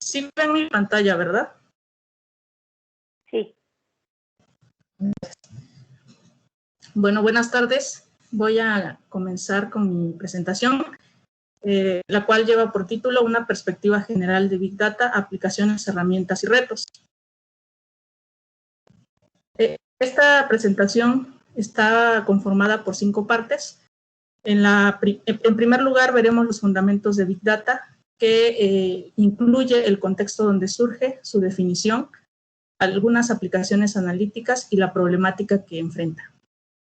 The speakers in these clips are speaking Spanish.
Sí ven mi pantalla, ¿verdad? Sí. Bueno, buenas tardes. Voy a comenzar con mi presentación, la cual lleva por título Una perspectiva general de Big Data, aplicaciones, herramientas y retos. Esta presentación está conformada por 5 partes. En primer lugar, veremos los fundamentos de Big Data, que incluye el contexto donde surge, su definición, algunas aplicaciones analíticas y la problemática que enfrenta.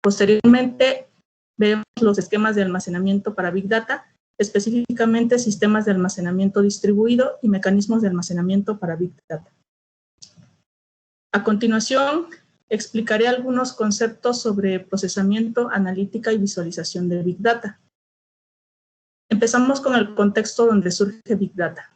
Posteriormente, veremos los esquemas de almacenamiento para Big Data, específicamente sistemas de almacenamiento distribuido y mecanismos de almacenamiento para Big Data. A continuación, explicaré algunos conceptos sobre procesamiento, analítica y visualización de Big Data. Empezamos con el contexto donde surge Big Data.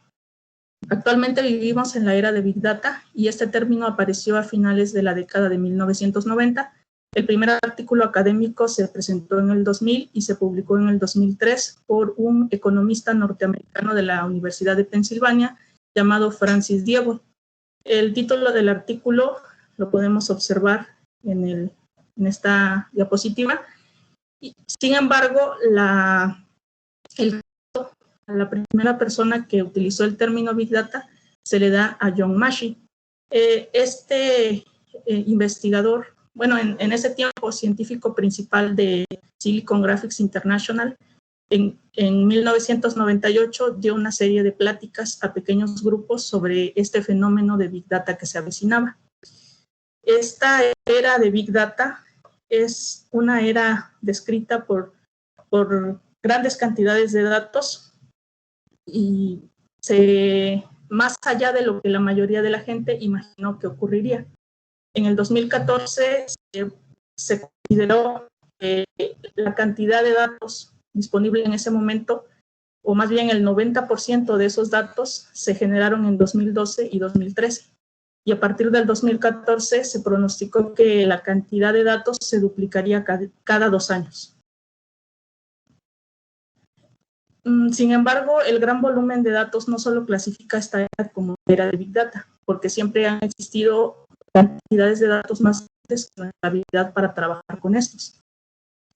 Actualmente vivimos en la era de Big Data y este término apareció a finales de la década de 1990. El primer artículo académico se presentó en el 2000 y se publicó en el 2003 por un economista norteamericano de la Universidad de Pensilvania llamado Francis Diebold. El título del artículo lo podemos observar en esta diapositiva. Sin embargo, la primera persona que utilizó el término Big Data se le da a John Massey. Investigador, bueno, en ese tiempo científico principal de Silicon Graphics International, en 1998 dio una serie de pláticas a pequeños grupos sobre este fenómeno de Big Data que se avecinaba. Esta era de Big Data es una era descrita por grandes cantidades de datos y más allá de lo que la mayoría de la gente imaginó que ocurriría. En el 2014 se consideró que la cantidad de datos disponible en ese momento, o más bien el 90% de esos datos se generaron en 2012 y 2013. Y a partir del 2014 se pronosticó que la cantidad de datos se duplicaría cada 2 años. Sin embargo, el gran volumen de datos no solo clasifica esta era como era de Big Data, porque siempre han existido cantidades de datos más grandes que nuestra habilidad para trabajar con estos.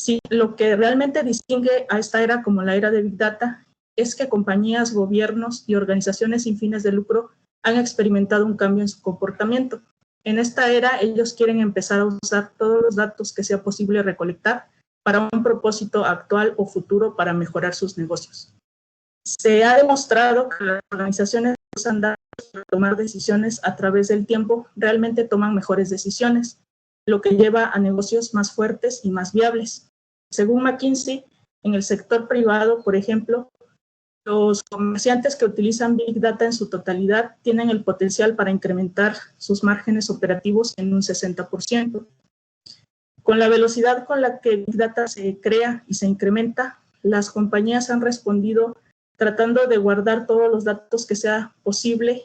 Sí, lo que realmente distingue a esta era como la era de Big Data es que compañías, gobiernos y organizaciones sin fines de lucro han experimentado un cambio en su comportamiento. En esta era, ellos quieren empezar a usar todos los datos que sea posible recolectar para un propósito actual o futuro para mejorar sus negocios. Se ha demostrado que las organizaciones que usan datos para tomar decisiones a través del tiempo realmente toman mejores decisiones, lo que lleva a negocios más fuertes y más viables. Según McKinsey, en el sector privado, por ejemplo, los comerciantes que utilizan Big Data en su totalidad tienen el potencial para incrementar sus márgenes operativos en un 60%. Con la velocidad con la que Big Data se crea y se incrementa, las compañías han respondido tratando de guardar todos los datos que sea posible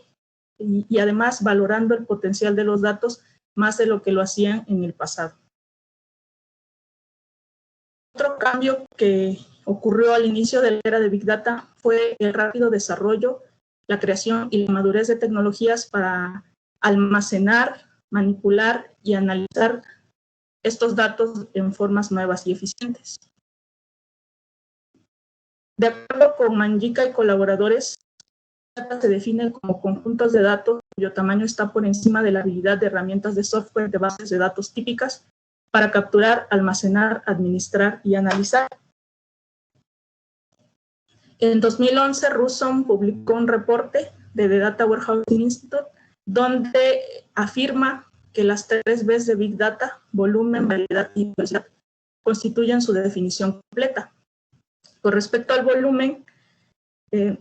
y además valorando el potencial de los datos más de lo que lo hacían en el pasado. Otro cambio que ocurrió al inicio de la era de Big Data fue el rápido desarrollo, la creación y la madurez de tecnologías para almacenar, manipular y analizar estos datos en formas nuevas y eficientes. De acuerdo con Manjika y colaboradores, Big Data se define como conjuntos de datos cuyo tamaño está por encima de la habilidad de herramientas de software de bases de datos típicas para capturar, almacenar, administrar y analizar. En 2011, Russon publicó un reporte de The Data Warehousing Institute donde afirma que las 3 Bs de Big Data, volumen, variedad y velocidad, constituyen su definición completa. Con respecto al volumen, la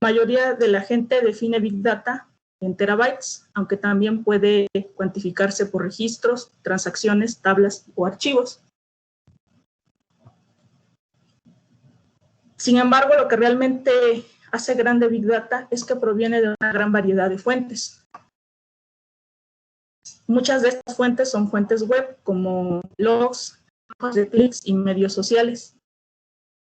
mayoría de la gente define Big Data en terabytes, aunque también puede cuantificarse por registros, transacciones, tablas o archivos. Sin embargo, lo que realmente hace grande Big Data es que proviene de una gran variedad de fuentes. Muchas de estas fuentes son fuentes web, como blogs, hojas de clics y medios sociales.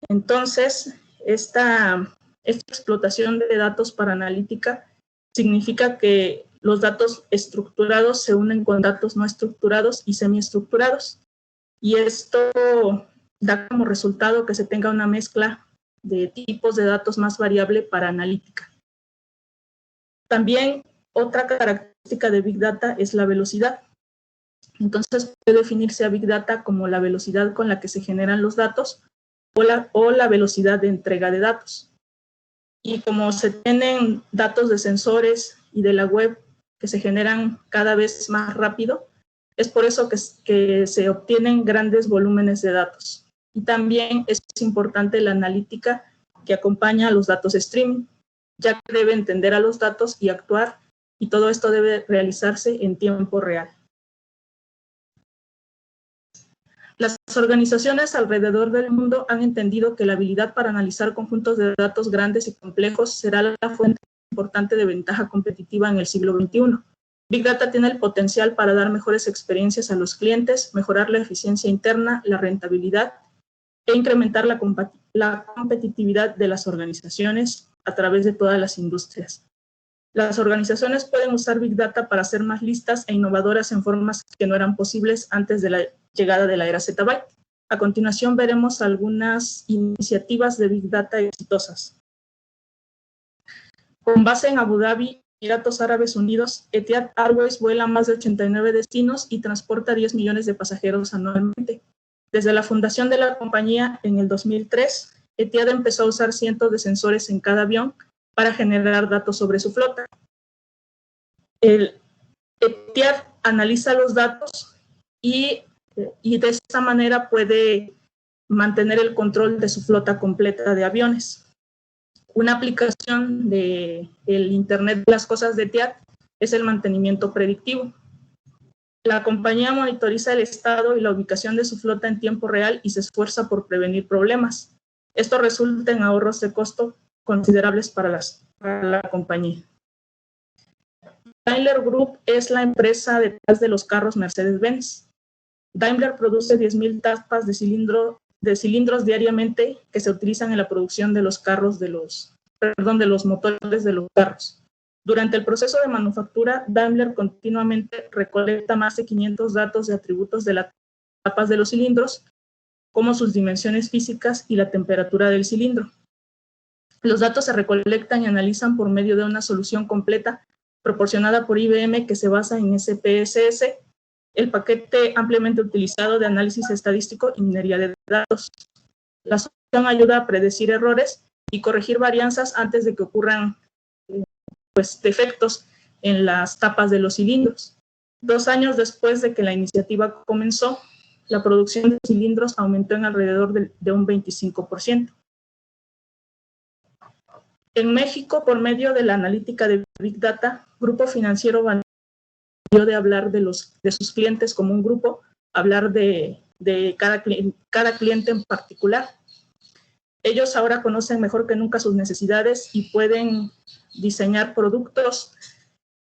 Entonces, esta Esta explotación de datos para analítica significa que los datos estructurados se unen con datos no estructurados y semiestructurados. Y esto da como resultado que se tenga una mezcla de tipos de datos más variable para analítica. También otra característica de Big Data es la velocidad. Entonces puede definirse a Big Data como la velocidad con la que se generan los datos o la velocidad de entrega de datos. Y como se tienen datos de sensores y de la web que se generan cada vez más rápido, es por eso que se obtienen grandes volúmenes de datos. Y también es importante la analítica que acompaña a los datos streaming, ya que debe entender a los datos y actuar, y todo esto debe realizarse en tiempo real. Las organizaciones alrededor del mundo han entendido que la habilidad para analizar conjuntos de datos grandes y complejos será la fuente importante de ventaja competitiva en el siglo XXI. Big Data tiene el potencial para dar mejores experiencias a los clientes, mejorar la eficiencia interna, la rentabilidad e incrementar la competitividad de las organizaciones a través de todas las industrias. Las organizaciones pueden usar Big Data para ser más listas e innovadoras en formas que no eran posibles antes de la llegada de la era Zettabyte. A continuación veremos algunas iniciativas de Big Data exitosas. Con base en Abu Dhabi, Emiratos Árabes Unidos, Etihad Airways vuela más de 89 destinos y transporta 10 millones de pasajeros anualmente. Desde la fundación de la compañía en el 2003, Etihad empezó a usar cientos de sensores en cada avión para generar datos sobre su flota. El Etihad analiza los datos y de esta manera puede mantener el control de su flota completa de aviones. Una aplicación del Internet de las Cosas de Etihad es el mantenimiento predictivo. La compañía monitoriza el estado y la ubicación de su flota en tiempo real y se esfuerza por prevenir problemas. Esto resulta en ahorros de costo considerables para la compañía. Daimler Group es la empresa detrás de los carros Mercedes-Benz. Daimler produce 10.000 tapas de cilindros diariamente que se utilizan en la producción de los motores de los carros. Durante el proceso de manufactura, Daimler continuamente recolecta más de 500 datos de atributos de las tapas de los cilindros, como sus dimensiones físicas y la temperatura del cilindro. Los datos se recolectan y analizan por medio de una solución completa proporcionada por IBM que se basa en SPSS, el paquete ampliamente utilizado de análisis estadístico y minería de datos. La solución ayuda a predecir errores y corregir varianzas antes de que ocurran defectos en las tapas de los cilindros. 2 años después de que la iniciativa comenzó, la producción de cilindros aumentó en alrededor de un 25%. En México, por medio de la analítica de Big Data, Grupo Financiero Banorte de hablar de sus clientes como un grupo, hablar de cada cliente en particular. Ellos ahora conocen mejor que nunca sus necesidades y pueden diseñar productos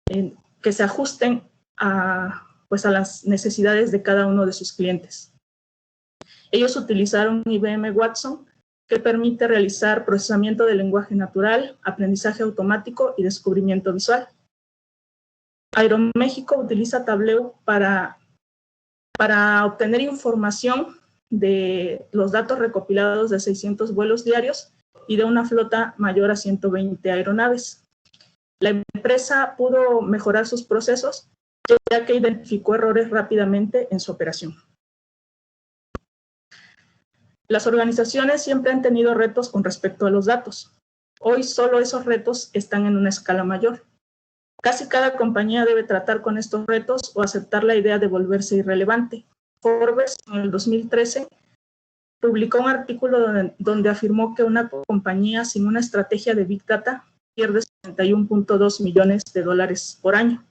que se ajusten a las necesidades de cada uno de sus clientes. Ellos utilizaron IBM Watson, que permite realizar procesamiento de lenguaje natural, aprendizaje automático y descubrimiento visual. Aeroméxico utiliza Tableau para obtener información de los datos recopilados de 600 vuelos diarios y de una flota mayor a 120 aeronaves. La empresa pudo mejorar sus procesos ya que identificó errores rápidamente en su operación. Las organizaciones siempre han tenido retos con respecto a los datos. Hoy solo esos retos están en una escala mayor. Casi cada compañía debe tratar con estos retos o aceptar la idea de volverse irrelevante. Forbes, en el 2013, publicó un artículo donde afirmó que una compañía sin una estrategia de Big Data pierde $61.2 millones por año.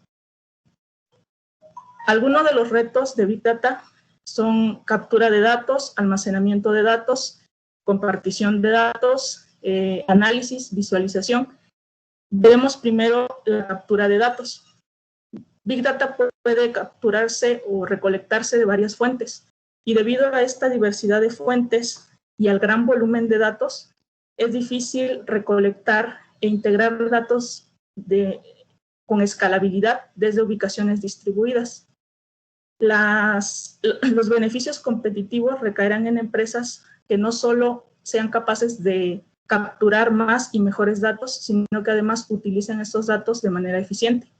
Algunos de los retos de Big Data son captura de datos, almacenamiento de datos, compartición de datos, análisis, visualización. Veremos primero la captura de datos. Big Data puede capturarse o recolectarse de varias fuentes y debido a esta diversidad de fuentes y al gran volumen de datos, es difícil recolectar e integrar datos con escalabilidad desde ubicaciones distribuidas. Los beneficios competitivos recaerán en empresas que no solo sean capaces de capturar más y mejores datos, sino que además utilicen estos datos de manera eficiente.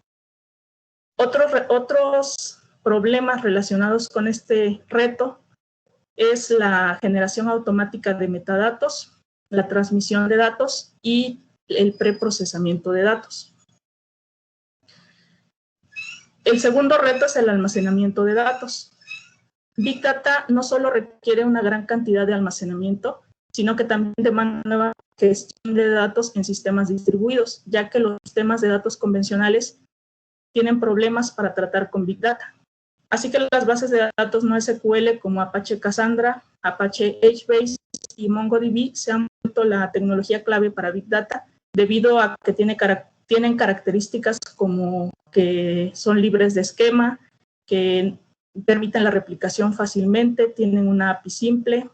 Otros problemas relacionados con este reto es la generación automática de metadatos, la transmisión de datos y el preprocesamiento de datos. El segundo reto es el almacenamiento de datos. Big Data no solo requiere una gran cantidad de almacenamiento, sino que también demanda nueva gestión de datos en sistemas distribuidos, ya que los sistemas de datos convencionales tienen problemas para tratar con Big Data. Así que las bases de datos no SQL como Apache Cassandra, Apache HBase y MongoDB se han vuelto la tecnología clave para Big Data debido a que tienen características como que son libres de esquema, que permiten la replicación fácilmente, tienen una API simple,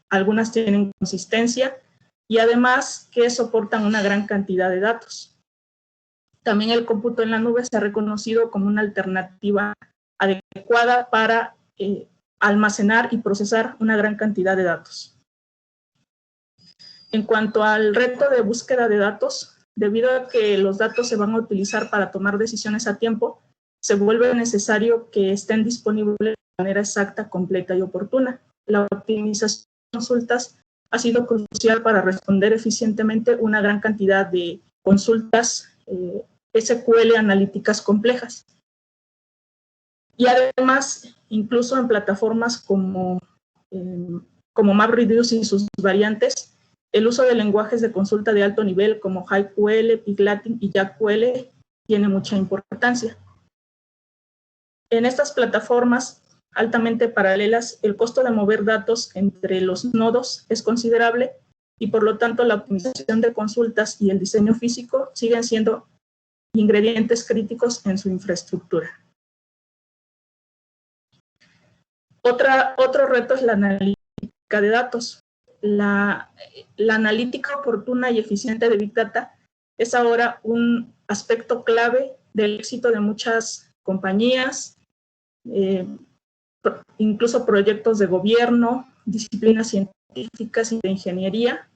algunas tienen consistencia y además que soportan una gran cantidad de datos. También el cómputo en la nube se ha reconocido como una alternativa adecuada para almacenar y procesar una gran cantidad de datos. En cuanto al reto de búsqueda de datos, debido a que los datos se van a utilizar para tomar decisiones a tiempo, se vuelve necesario que estén disponibles de manera exacta, completa y oportuna. La optimización de consultas ha sido crucial para responder eficientemente una gran cantidad de consultas SQL analíticas complejas. Y además, incluso en plataformas como MapReduce y sus variantes, el uso de lenguajes de consulta de alto nivel como HighQL, PyLatin y JQL tiene mucha importancia. En estas plataformas altamente paralelas, el costo de mover datos entre los nodos es considerable y por lo tanto la optimización de consultas y el diseño físico siguen siendo ingredientes críticos en su infraestructura. Otro reto es la analítica de datos. La analítica oportuna y eficiente de Big Data es ahora un aspecto clave del éxito de muchas compañías, incluso proyectos de gobierno, disciplinas científicas y de ingeniería,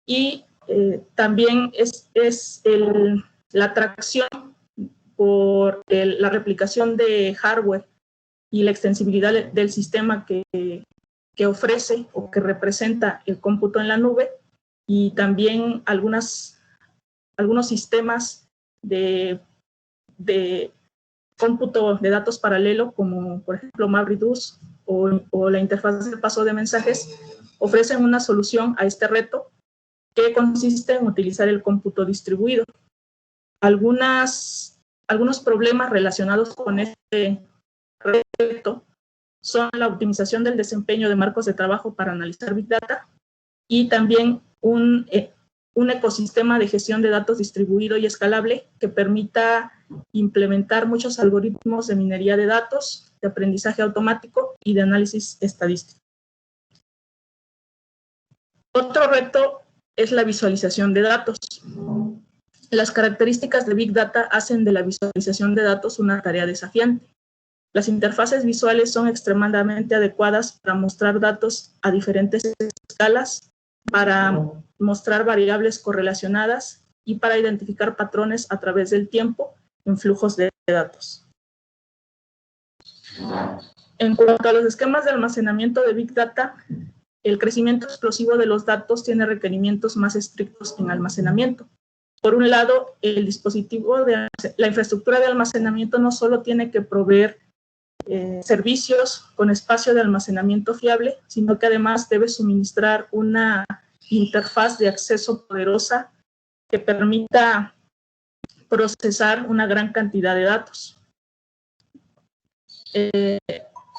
y también es la atracción por la replicación de hardware y la extensibilidad del sistema que ofrece o que representa el cómputo en la nube, y también algunos sistemas de cómputo de datos paralelo, como por ejemplo MapReduce o la interfaz de paso de mensajes, ofrecen una solución a este reto que consiste en utilizar el cómputo distribuido. Algunos problemas relacionados con este reto son la optimización del desempeño de marcos de trabajo para analizar Big Data y también un ecosistema de gestión de datos distribuido y escalable que permita implementar muchos algoritmos de minería de datos, de aprendizaje automático y de análisis estadístico. Otro reto es la visualización de datos. Las características de Big Data hacen de la visualización de datos una tarea desafiante. Las interfaces visuales son extremadamente adecuadas para mostrar datos a diferentes escalas, para mostrar variables correlacionadas y para identificar patrones a través del tiempo en flujos de datos. En cuanto a los esquemas de almacenamiento de Big Data, el crecimiento explosivo de los datos tiene requerimientos más estrictos en almacenamiento. Por un lado, la infraestructura de almacenamiento no solo tiene que proveer servicios con espacio de almacenamiento fiable, sino que además debe suministrar una interfaz de acceso poderosa que permita procesar una gran cantidad de datos.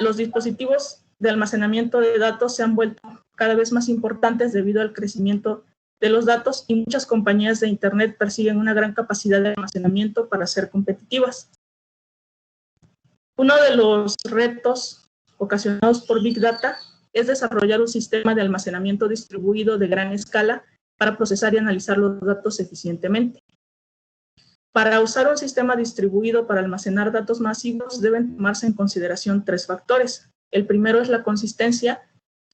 Los dispositivos de almacenamiento de datos se han vuelto cada vez más importantes debido al crecimiento de los datos y muchas compañías de Internet persiguen una gran capacidad de almacenamiento para ser competitivas. Uno de los retos ocasionados por Big Data es desarrollar un sistema de almacenamiento distribuido de gran escala para procesar y analizar los datos eficientemente. Para usar un sistema distribuido para almacenar datos masivos deben tomarse en consideración 3 factores. El primero es la consistencia,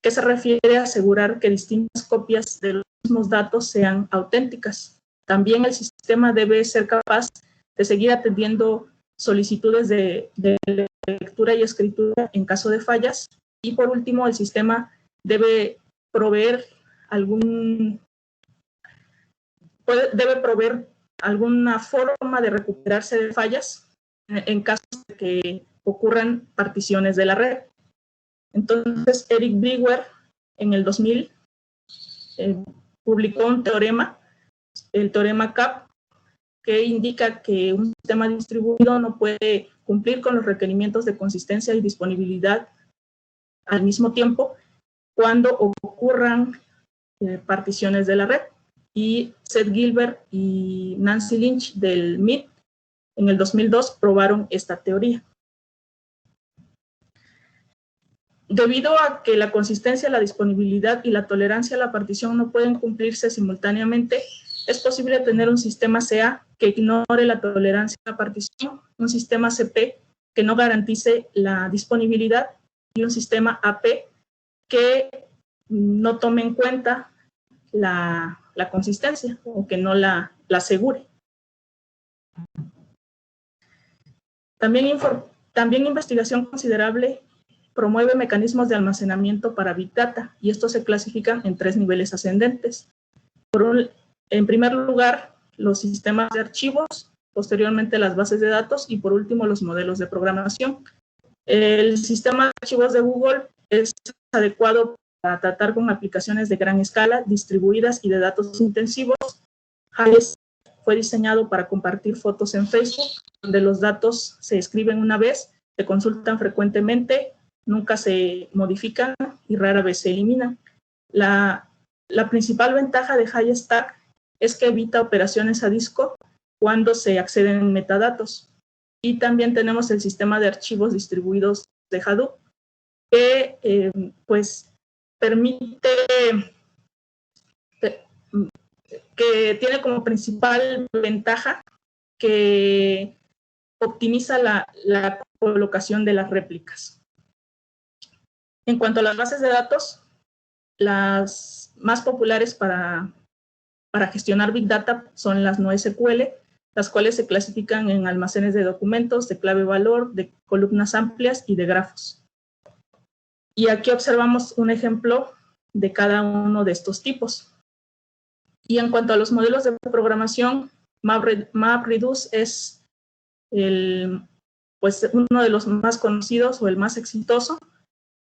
que se refiere a asegurar que distintas copias de los mismos datos sean auténticas. También el sistema debe ser capaz de seguir atendiendo solicitudes de lectura y escritura en caso de fallas. Y por último, el sistema debe proveer alguna forma de recuperarse de fallas en caso de que ocurran particiones de la red. Entonces, Eric Brewer, en el 2000, publicó un teorema, el teorema CAP, que indica que un sistema distribuido no puede cumplir con los requerimientos de consistencia y disponibilidad al mismo tiempo cuando ocurran particiones de la red. Y Seth Gilbert y Nancy Lynch del MIT en el 2002 probaron esta teoría. Debido a que la consistencia, la disponibilidad y la tolerancia a la partición no pueden cumplirse simultáneamente, es posible tener un sistema CA que ignore la tolerancia a la partición, un sistema CP que no garantice la disponibilidad y un sistema AP que no tome en cuenta la consistencia o que no la asegure. También investigación considerable promueve mecanismos de almacenamiento para Big Data, y estos se clasifican en 3 niveles ascendentes. En primer lugar, los sistemas de archivos, posteriormente las bases de datos y por último los modelos de programación. El sistema de archivos de Google es adecuado para tratar con aplicaciones de gran escala, distribuidas y de datos intensivos. HiStack fue diseñado para compartir fotos en Facebook, donde los datos se escriben una vez, se consultan frecuentemente, nunca se modifican y rara vez se eliminan. La principal ventaja de HiStack es que evita operaciones a disco cuando se acceden en metadatos. Y también tenemos el sistema de archivos distribuidos de Hadoop, que pues permite, que tiene como principal ventaja que optimiza la colocación de las réplicas. En cuanto a las bases de datos, las más populares para gestionar Big Data son las NoSQL, las cuales se clasifican en almacenes de documentos, de clave valor, de columnas amplias y de grafos. Y aquí observamos un ejemplo de cada uno de estos tipos. Y en cuanto a los modelos de programación, MapReduce es uno de los más conocidos o el más exitoso.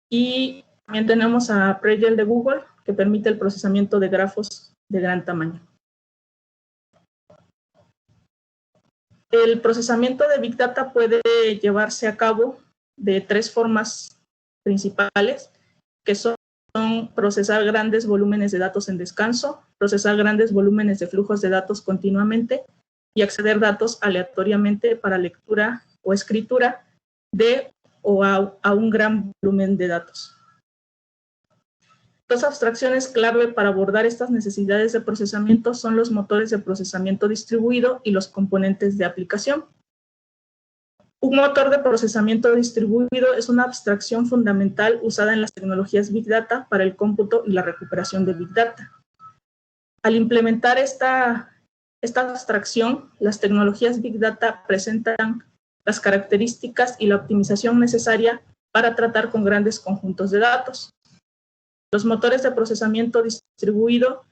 Y también tenemos a Pregel de Google, que permite el procesamiento de grafos de gran tamaño. El procesamiento de Big Data puede llevarse a cabo de 3 formas principales, que son procesar grandes volúmenes de datos en descanso, procesar grandes volúmenes de flujos de datos continuamente y acceder datos aleatoriamente para lectura o escritura de o a un gran volumen de datos. 2 abstracciones clave para abordar estas necesidades de procesamiento son los motores de procesamiento distribuido y los componentes de aplicación. Un motor de procesamiento distribuido es una abstracción fundamental usada en las tecnologías Big Data para el cómputo y la recuperación de Big Data. Al implementar esta abstracción, las tecnologías Big Data presentan las características y la optimización necesaria para tratar con grandes conjuntos de datos. Los motores de procesamiento distribuido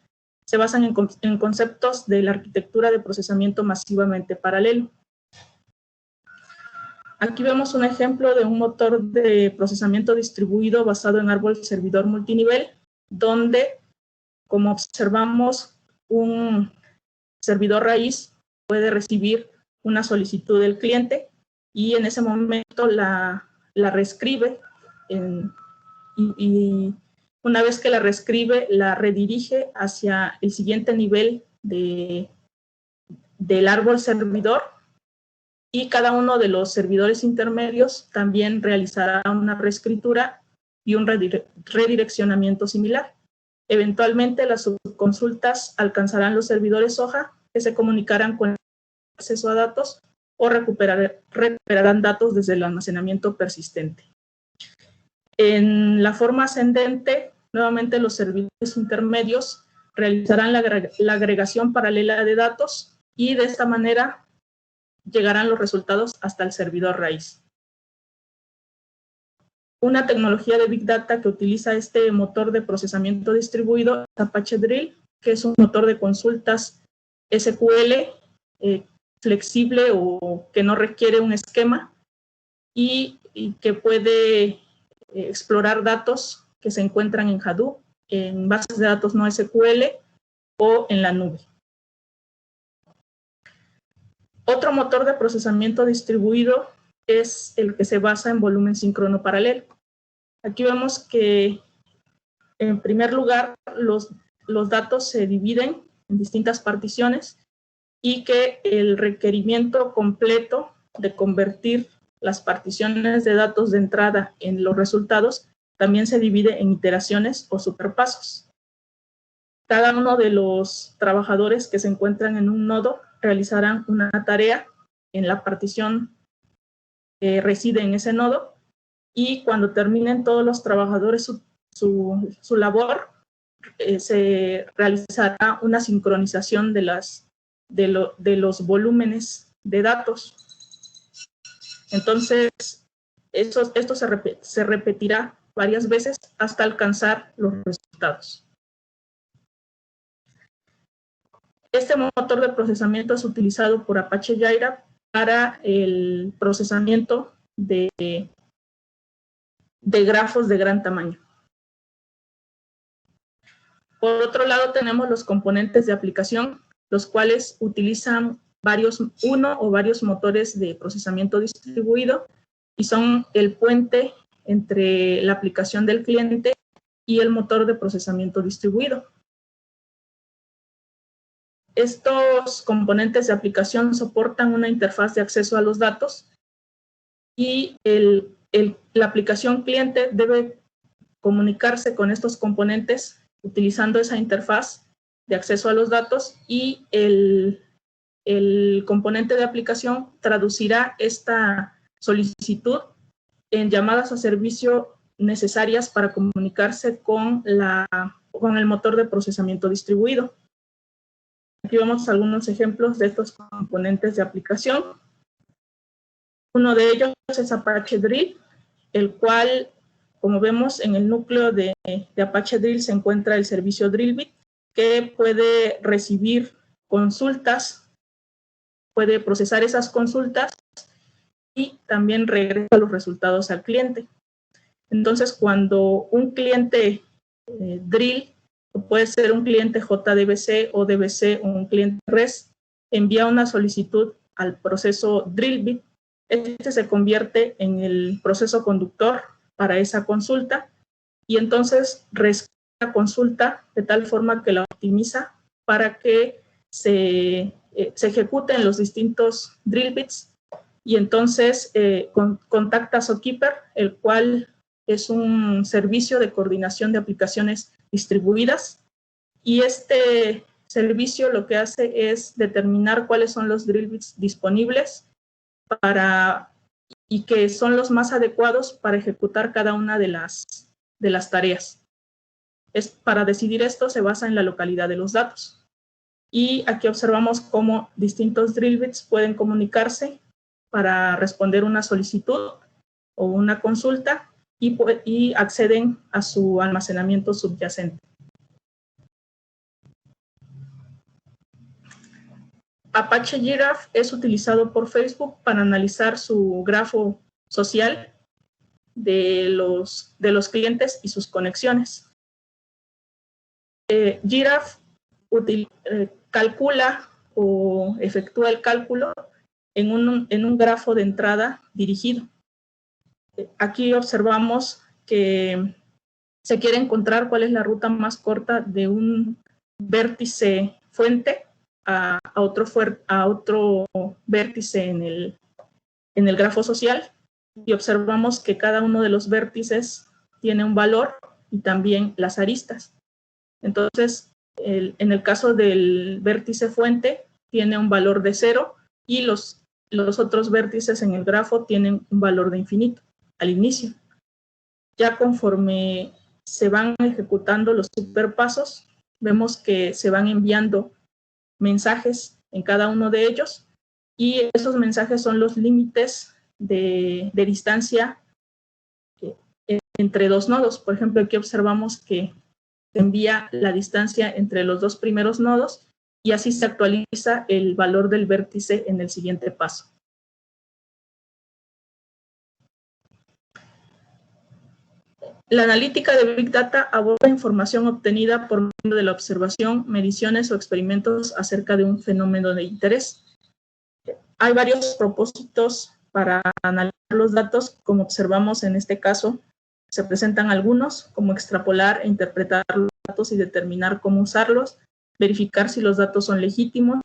se basan en conceptos de la arquitectura de procesamiento masivamente paralelo. Aquí vemos un ejemplo de un motor de procesamiento distribuido basado en árbol servidor multinivel, donde, como observamos, un servidor raíz puede recibir una solicitud del cliente y en ese momento la reescribe y una vez que la reescribe, la redirige hacia el siguiente nivel del árbol servidor, y cada uno de los servidores intermedios también realizará una reescritura y un redireccionamiento similar. Eventualmente, las subconsultas alcanzarán los servidores hoja, que se comunicarán con el acceso a datos o recuperarán datos desde el almacenamiento persistente. En la forma ascendente, nuevamente los servidores intermedios realizarán la agregación paralela de datos y de esta manera llegarán los resultados hasta el servidor raíz. Una tecnología de Big Data que utiliza este motor de procesamiento distribuido es Apache Drill, que es un motor de consultas SQL flexible o que no requiere un esquema y que puede explorar datos que se encuentran en Hadoop, en bases de datos no SQL o en la nube. Otro motor de procesamiento distribuido es el que se basa en volumen síncrono paralelo. Aquí vemos que, en primer lugar, los datos se dividen en distintas particiones y que el requerimiento completo de convertir las particiones de datos de entrada en los resultados también se divide en iteraciones o superpasos. Cada uno de los trabajadores que se encuentran en un nodo realizarán una tarea en la partición que reside en ese nodo y cuando terminen todos los trabajadores su labor, se realizará una sincronización de los volúmenes de datos. Entonces, esto se repetirá varias veces hasta alcanzar los resultados. Este motor de procesamiento es utilizado por Apache Jira para el procesamiento de grafos de gran tamaño. Por otro lado, tenemos los componentes de aplicación, los cuales utilizan uno o varios motores de procesamiento distribuido y son el puente entre la aplicación del cliente y el motor de procesamiento distribuido. Estos componentes de aplicación soportan una interfaz de acceso a los datos y la aplicación cliente debe comunicarse con estos componentes utilizando esa interfaz de acceso a los datos y el componente de aplicación traducirá esta solicitud en llamadas a servicio necesarias para comunicarse con el motor de procesamiento distribuido. Aquí vemos algunos ejemplos de estos componentes de aplicación. Uno de ellos es Apache Drill, el cual, como vemos en el núcleo de Apache Drill se encuentra el servicio Drillbit, que puede recibir consultas, puede procesar esas consultas y también regresa los resultados al cliente. Entonces, cuando un cliente Drill, puede ser un cliente JDBC o DBC o un cliente REST, envía una solicitud al proceso Drillbit, este se convierte en el proceso conductor para esa consulta y entonces recibe la consulta de tal forma que la optimiza para que se ejecuten los distintos Drillbits y entonces contacta a Zookeeper, el cual es un servicio de coordinación de aplicaciones distribuidas y este servicio lo que hace es determinar cuáles son los Drillbits disponibles y que son los más adecuados para ejecutar cada una de las tareas. Para decidir esto se basa en la localidad de los datos. Y aquí observamos cómo distintos Drillbits pueden comunicarse para responder una solicitud o una consulta y acceden a su almacenamiento subyacente. Apache Giraffe es utilizado por Facebook para analizar su grafo social de los clientes y sus conexiones. Giraffe calcula o efectúa el cálculo en un grafo de entrada dirigido. Aquí observamos que se quiere encontrar cuál es la ruta más corta de un vértice fuente a otro vértice en el grafo social y observamos que cada uno de los vértices tiene un valor y también las aristas. Entonces, en el caso del vértice fuente, tiene un valor de 0 y los otros vértices en el grafo tienen un valor de infinito al inicio. Ya conforme se van ejecutando los superpasos, vemos que se van enviando mensajes en cada uno de ellos y esos mensajes son los límites de distancia entre dos nodos. Por ejemplo, aquí observamos que se envía la distancia entre los dos primeros nodos y así se actualiza el valor del vértice en el siguiente paso. La analítica de Big Data aborda información obtenida por medio de la observación, mediciones o experimentos acerca de un fenómeno de interés. Hay varios propósitos para analizar los datos, como observamos en este caso. Se presentan algunos, como extrapolar e interpretar los datos y determinar cómo usarlos, verificar si los datos son legítimos,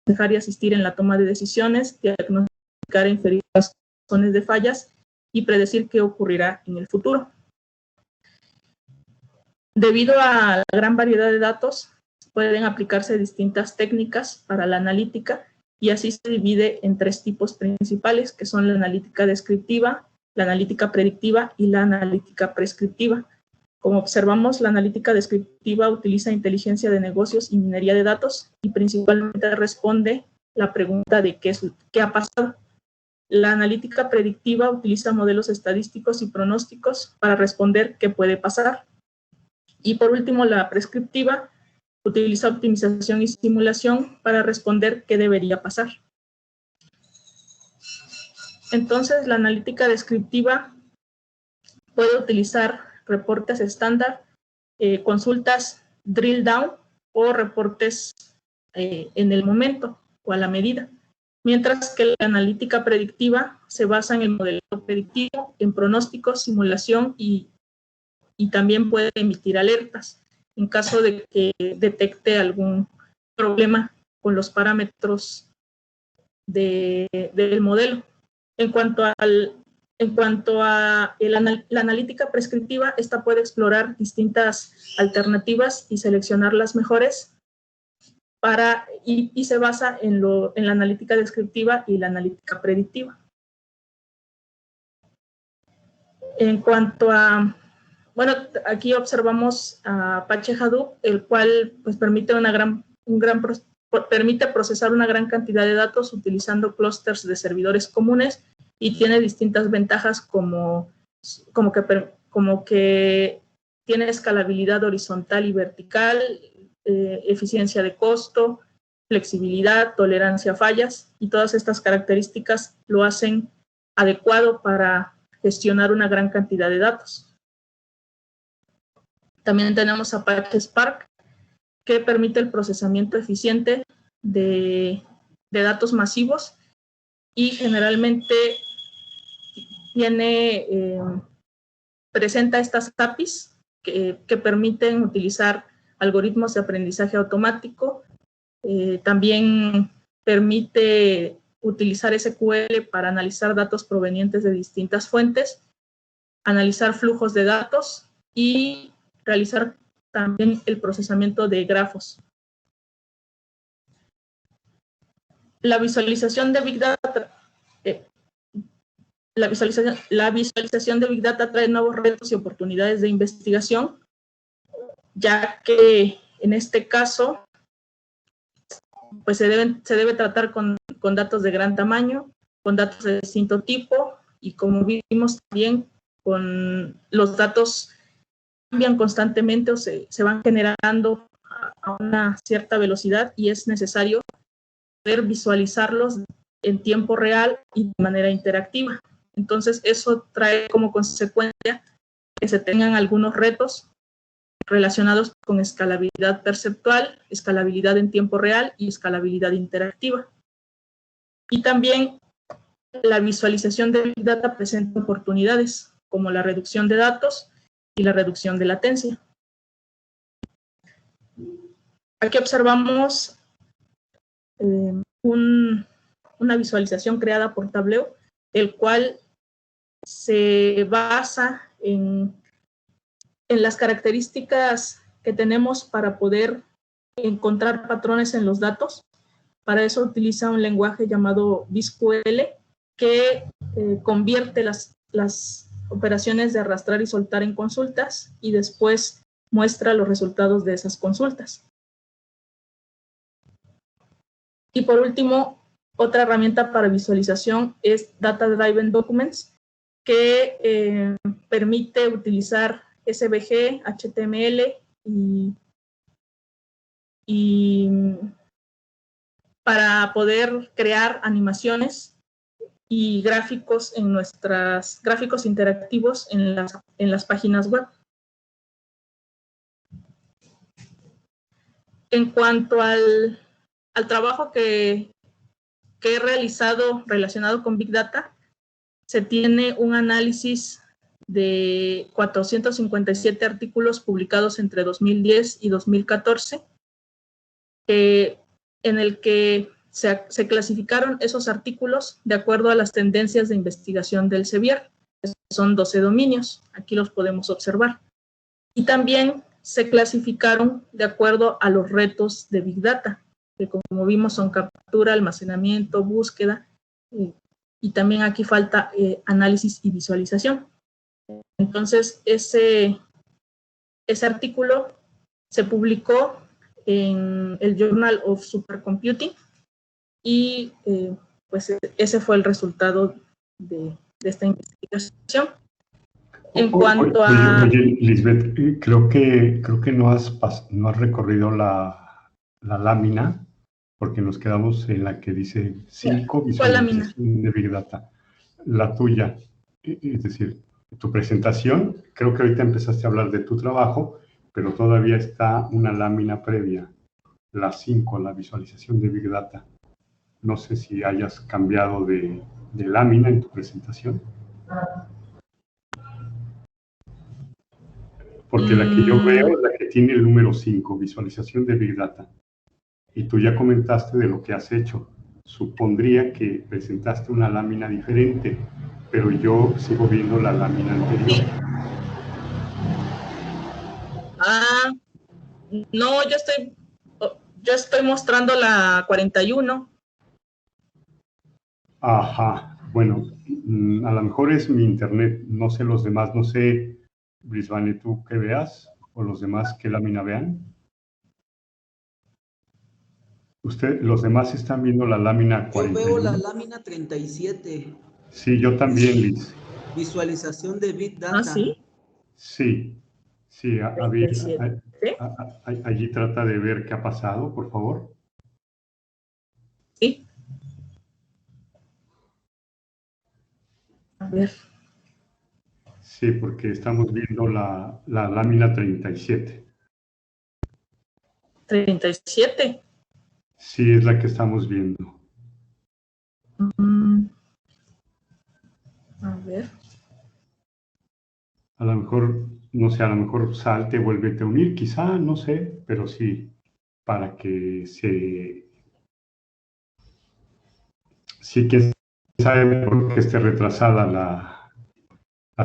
dejar y asistir en la toma de decisiones, diagnosticar e inferir las razones de fallas y predecir qué ocurrirá en el futuro. Debido a la gran variedad de datos, pueden aplicarse distintas técnicas para la analítica y así se divide en 3 tipos principales, que son la analítica descriptiva, la analítica predictiva y la analítica prescriptiva. Como observamos, la analítica descriptiva utiliza inteligencia de negocios y minería de datos y principalmente responde la pregunta de qué ha pasado. La analítica predictiva utiliza modelos estadísticos y pronósticos para responder qué puede pasar. Y por último, la prescriptiva utiliza optimización y simulación para responder qué debería pasar. Entonces, la analítica descriptiva puede utilizar reportes estándar, consultas drill down o reportes en el momento o a la medida. Mientras que la analítica predictiva se basa en el modelo predictivo, en pronósticos, simulación y también puede emitir alertas en caso de que detecte algún problema con los parámetros del modelo. En cuanto a la analítica prescriptiva, esta puede explorar distintas alternativas y seleccionar las mejores y se basa en la analítica descriptiva y la analítica predictiva. En cuanto a bueno, aquí observamos a Apache Hadoop, el cual pues, permite procesar una gran cantidad de datos utilizando clústeres de servidores comunes y tiene distintas ventajas como que tiene escalabilidad horizontal y vertical, eficiencia de costo, flexibilidad, tolerancia a fallas, y todas estas características lo hacen adecuado para gestionar una gran cantidad de datos. También tenemos Apache Spark, que permite el procesamiento eficiente de datos masivos y generalmente presenta estas APIs que permiten utilizar algoritmos de aprendizaje automático. También permite utilizar SQL para analizar datos provenientes de distintas fuentes, analizar flujos de datos y realizar también el procesamiento de grafos. La visualización de Big Data, la visualización de Big Data trae nuevos retos y oportunidades de investigación, ya que en este caso pues se debe tratar con datos de gran tamaño, con datos de distinto tipo y como vimos también con los datos cambian constantemente o se van generando a una cierta velocidad y es necesario poder visualizarlos en tiempo real y de manera interactiva. Entonces, eso trae como consecuencia que se tengan algunos retos relacionados con escalabilidad perceptual, escalabilidad en tiempo real y escalabilidad interactiva. Y también la visualización de Big Data presenta oportunidades como la reducción de datos y la reducción de latencia. Aquí observamos una visualización creada por Tableau, el cual se basa en en las características que tenemos para poder encontrar patrones en los datos. Para eso utiliza un lenguaje llamado BISQL que convierte las operaciones de arrastrar y soltar en consultas y después muestra los resultados de esas consultas. Y por último, otra herramienta para visualización es Data Driven Documents, que permite utilizar SVG, HTML y para poder crear animaciones y gráficos en gráficos interactivos en las páginas web. En cuanto al trabajo que he realizado relacionado con Big Data, se tiene un análisis de 457 artículos publicados entre 2010 y 2014, en el que se clasificaron esos artículos de acuerdo a las tendencias de investigación del CEBIER. Son 12 dominios, aquí los podemos observar. Y también se clasificaron de acuerdo a los retos de Big Data, que como vimos son captura, almacenamiento, búsqueda, y también aquí falta análisis y visualización. Entonces, ese artículo se publicó en el Journal of Supercomputing y pues ese fue el resultado de esta investigación. En cuanto a... Oye, Lisbeth, creo que no has recorrido la lámina, porque nos quedamos en la que dice 5 visualización de Big Data. La tuya, es decir, tu presentación, creo que ahorita empezaste a hablar de tu trabajo, pero todavía está una lámina previa, la 5, la visualización de Big Data. No sé si hayas cambiado de lámina en tu presentación. Porque la que yo veo es la que tiene el número 5, visualización de Big Data. Y tú ya comentaste de lo que has hecho. Supondría que presentaste una lámina diferente, pero yo sigo viendo la lámina anterior. No, yo estoy mostrando la 41. Ajá, bueno, a lo mejor es mi internet, no sé los demás, no sé, Brisbane, tú qué veas, o los demás qué lámina vean. Los demás están viendo la lámina 41. Yo veo la lámina 37. Sí, yo también, Liz. Visualización de Big Data. ¿Ah, sí? Sí, a ver, allí trata de ver qué ha pasado, por favor. Sí. A ver. Sí, porque estamos viendo la lámina 37. ¿37? Sí, es la que estamos viendo. A ver. A lo mejor, no sé, a lo mejor salte, vuélvete a unir, quizá, no sé, pero sí, para que sí que sabe por qué esté retrasada la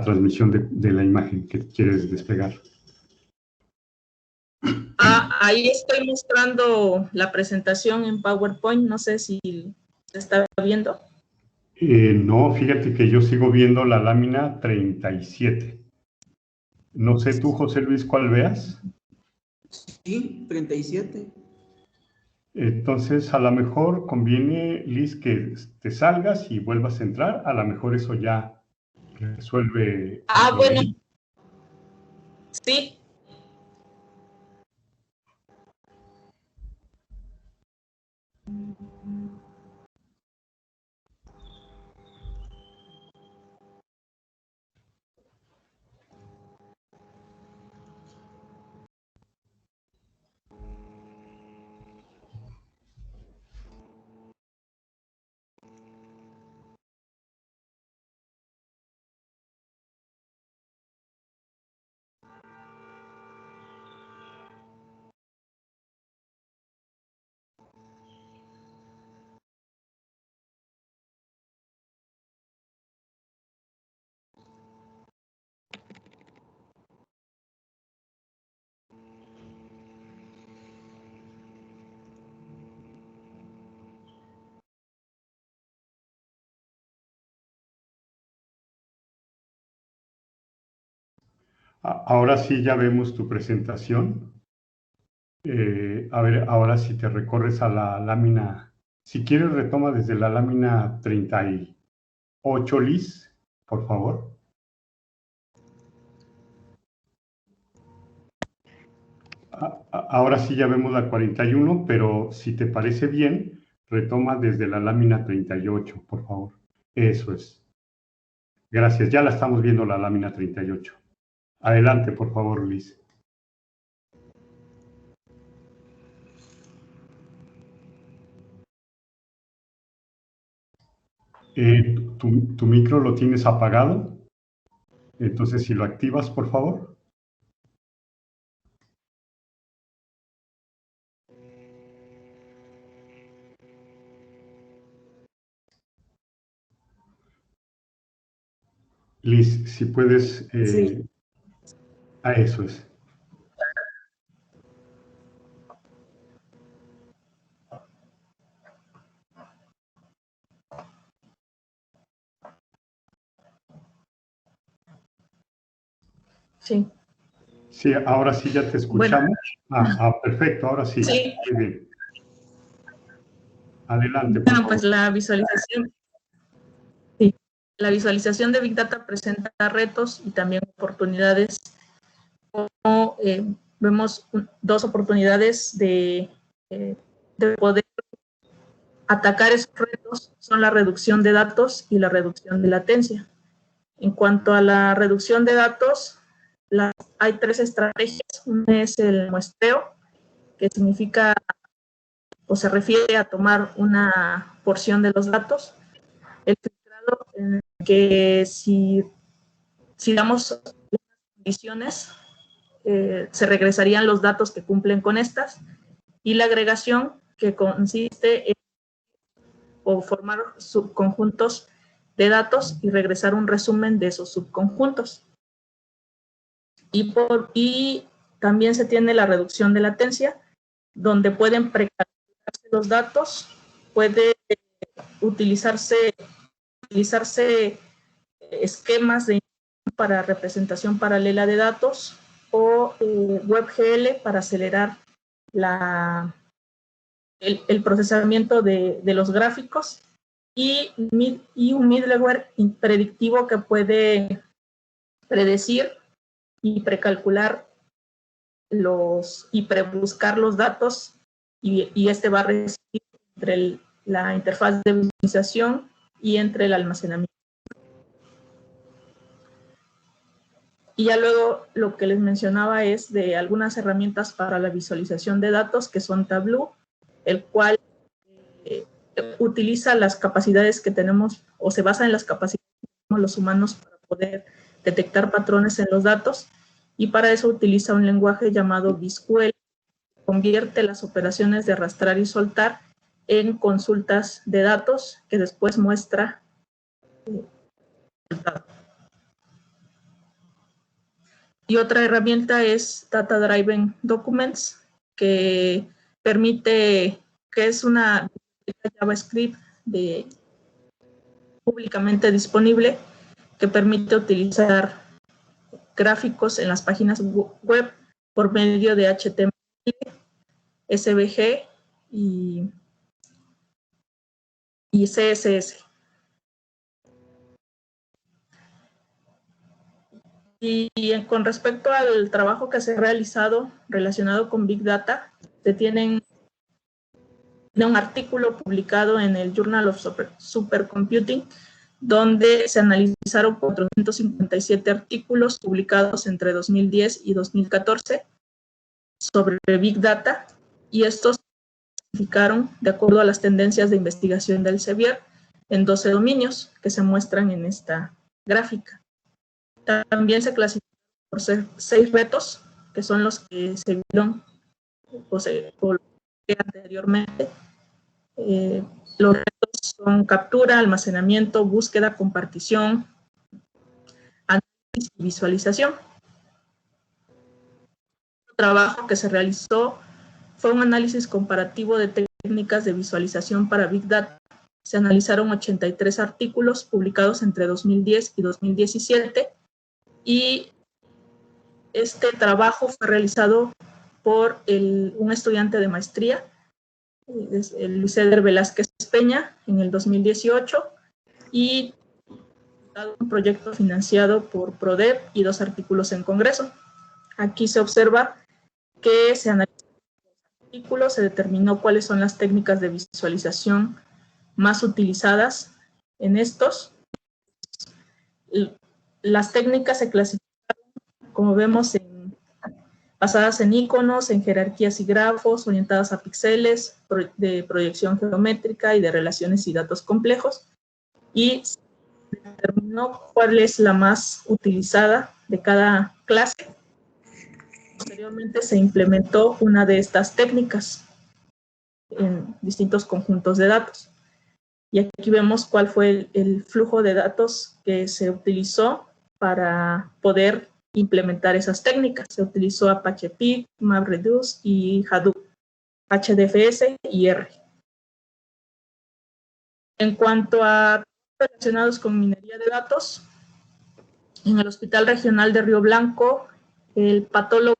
transmisión de la imagen que quieres desplegar. Ahí estoy mostrando la presentación en PowerPoint, no sé si se está viendo. No, fíjate que yo sigo viendo la lámina 37. No sé tú, José Luis, cuál veas. Sí, 37. Entonces, a lo mejor conviene, Liz, que te salgas y vuelvas a entrar. A lo mejor eso ya resuelve. Bueno. Sí. Sí, porque estamos viendo la lámina 37. No sé tú, José Luis, cuál veas. A lo mejor conviene, Liz, que te salgas y vuelvas a entrar. A lo mejor eso ya resuelve. 37. Ahora sí ya vemos tu presentación. A ver, ahora si te recorres a la lámina, si quieres retoma desde la lámina 38, Liz, por favor. Ahora sí ya vemos la 41, pero si te parece bien, retoma desde la lámina 38, por favor. Eso es. Gracias, ya la estamos viendo la lámina 38. Adelante, por favor, Liz. Tu micro lo tienes apagado, entonces si lo activas, por favor. Liz, si puedes... Sí. Eso es. Sí. Sí, ahora sí ya te escuchamos. Bueno. Perfecto, ahora sí. Sí. Muy bien. Adelante, por Bueno, favor. pues la visualización. Sí. La visualización de Big Data presenta retos y también oportunidades. Como vemos dos oportunidades de poder atacar esos retos, son la reducción de datos y la reducción de latencia. En cuanto a la reducción de datos, hay tres estrategias. Una es el muestreo, que significa o se refiere a tomar una porción de los datos. El filtrado, en el que si damos condiciones, se regresarían los datos que cumplen con estas. Y la agregación, que consiste en o formar subconjuntos de datos y regresar un resumen de esos subconjuntos. Y también se tiene la reducción de latencia, donde pueden precalcularse los datos, puede utilizarse esquemas para representación paralela de datos o WebGL para acelerar el procesamiento de los gráficos y un middleware predictivo que puede predecir y precalcular y prebuscar los datos y este va a recibir entre la interfaz de visualización y entre el almacenamiento. Y ya luego lo que les mencionaba es de algunas herramientas para la visualización de datos, que son Tableau, el cual utiliza las capacidades que tenemos o se basa en las capacidades que tenemos los humanos para poder detectar patrones en los datos, y para eso utiliza un lenguaje llamado BISQL, que convierte las operaciones de arrastrar y soltar en consultas de datos que después muestra el resultado. Y otra herramienta es Data Driven Documents, que es una JavaScript públicamente disponible, que permite utilizar gráficos en las páginas web por medio de HTML, SVG y CSS. Y con respecto al trabajo que se ha realizado relacionado con Big Data, se tiene un artículo publicado en el Journal of Supercomputing, donde se analizaron 457 artículos publicados entre 2010 y 2014 sobre Big Data, y estos se clasificaron de acuerdo a las tendencias de investigación del Elsevier en 12 dominios que se muestran en esta gráfica. También se clasificaron por 6 retos, que son los que se vieron anteriormente. Los retos son captura, almacenamiento, búsqueda, compartición, análisis y visualización. El trabajo que se realizó fue un análisis comparativo de técnicas de visualización para Big Data. Se analizaron 83 artículos publicados entre 2010 y 2017 y Este trabajo fue realizado por un estudiante de maestría, el Luis Eder Velázquez Peña, en el 2018, y un proyecto financiado por PRODEP y 2 artículos en Congreso. Aquí se observa que se analizó el artículo, se determinó cuáles son las técnicas de visualización más utilizadas en estos. Las técnicas se clasificaron, como vemos, basadas en iconos, en jerarquías y grafos, orientadas a píxeles, de proyección geométrica y de relaciones y datos complejos, y se determinó cuál es la más utilizada de cada clase. Posteriormente se implementó una de estas técnicas en distintos conjuntos de datos. Y aquí vemos cuál fue el flujo de datos que se utilizó para poder implementar esas técnicas. Se utilizó Apache Pig, MapReduce y Hadoop, HDFS y R. En cuanto a relacionados con minería de datos, en el Hospital Regional de Río Blanco, el patólogo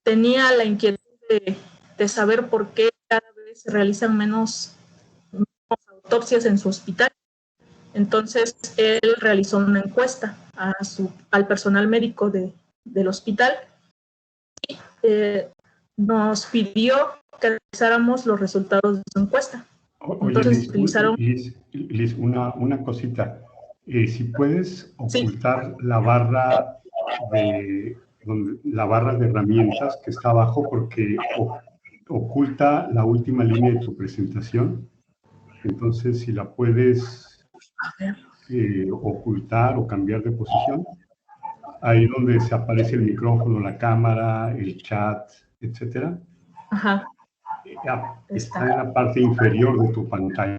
tenía la inquietud de saber por qué cada vez se realizan menos autopsias en su hospital. Entonces, él realizó una encuesta al personal médico del hospital y nos pidió que realizáramos los resultados de su encuesta. Entonces, Liz, utilizaron... Liz, una cosita. Si puedes ocultar la barra la barra de herramientas que está abajo, porque oculta la última línea de tu presentación. Entonces, si la puedes ocultar o cambiar de posición, ahí donde se aparece el micrófono, la cámara, el chat, etcétera. Ajá. Está en la parte inferior de tu pantalla.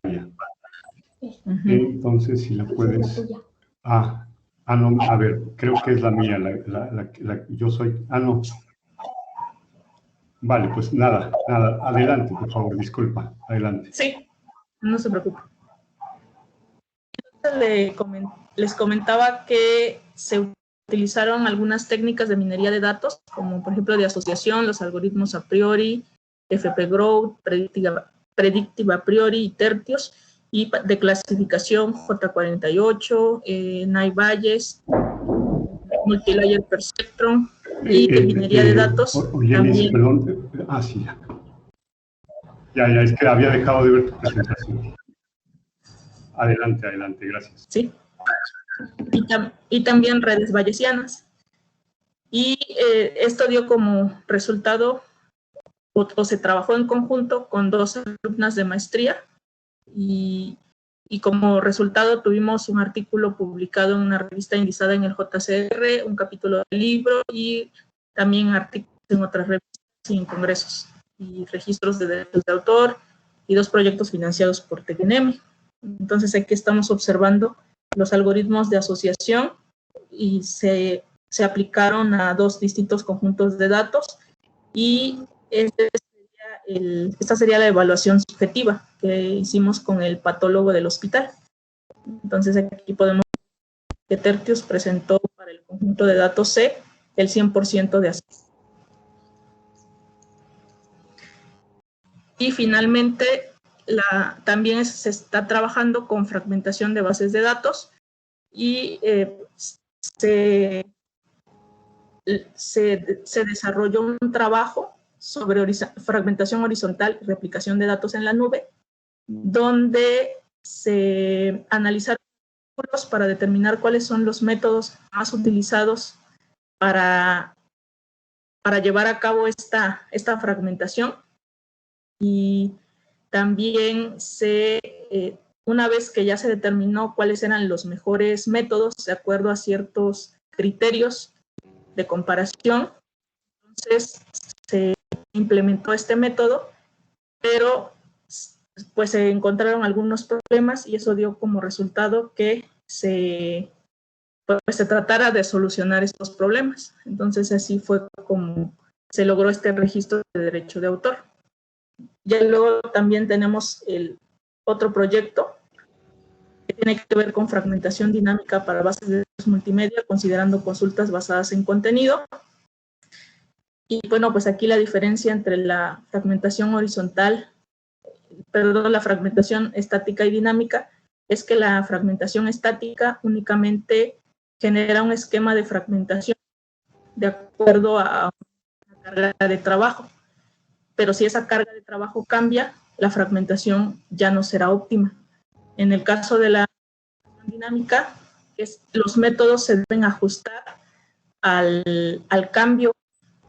Entonces, si la puedes... no, a ver, creo que es la mía, yo soy... no. Vale, pues nada, adelante, por favor, disculpa, adelante. Sí, no se preocupe. Les comentaba que se utilizaron algunas técnicas de minería de datos, como por ejemplo de asociación, los algoritmos a priori, FP-Growth, Predictive a priori y tertios, y de clasificación J48, Nye-Bayes, Multilayer Perceptron, y de minería de datos. Oye, Liz, perdón. Sí, ya, es que había dejado de ver tu presentación. Adelante, gracias. Sí. Y también redes bayesianas. Y esto dio como resultado, o se trabajó en conjunto con 2 alumnas de maestría, y como resultado tuvimos un artículo publicado en una revista indizada en el JCR, un capítulo del libro y también artículos en otras revistas y en congresos y registros de derechos de autor y 2 proyectos financiados por TECNEMI. Entonces aquí estamos observando los algoritmos de asociación y se aplicaron a 2 distintos conjuntos de datos, y esta sería la evaluación subjetiva que hicimos con el patólogo del hospital. Entonces aquí podemos ver que Tertius presentó para el conjunto de datos C el 100% de acceso. Y finalmente, también se está trabajando con fragmentación de bases de datos, y se desarrolló un trabajo sobre fragmentación horizontal y replicación de datos en la nube, donde se analizaron para determinar cuáles son los métodos más utilizados para llevar a cabo esta fragmentación. Y también una vez que ya se determinó cuáles eran los mejores métodos de acuerdo a ciertos criterios de comparación, entonces se implementó este método, pero pues se encontraron algunos problemas y eso dio como resultado que se tratara de solucionar estos problemas. Entonces así fue como se logró este registro de derecho de autor. Ya luego también tenemos el otro proyecto que tiene que ver con fragmentación dinámica para bases de multimedia, considerando consultas basadas en contenido. Y bueno, pues aquí la diferencia entre la fragmentación la fragmentación estática y dinámica, es que la fragmentación estática únicamente genera un esquema de fragmentación de acuerdo a una carga de trabajo. Pero si esa carga de trabajo cambia, la fragmentación ya no será óptima. En el caso de la dinámica, los métodos se deben ajustar al cambio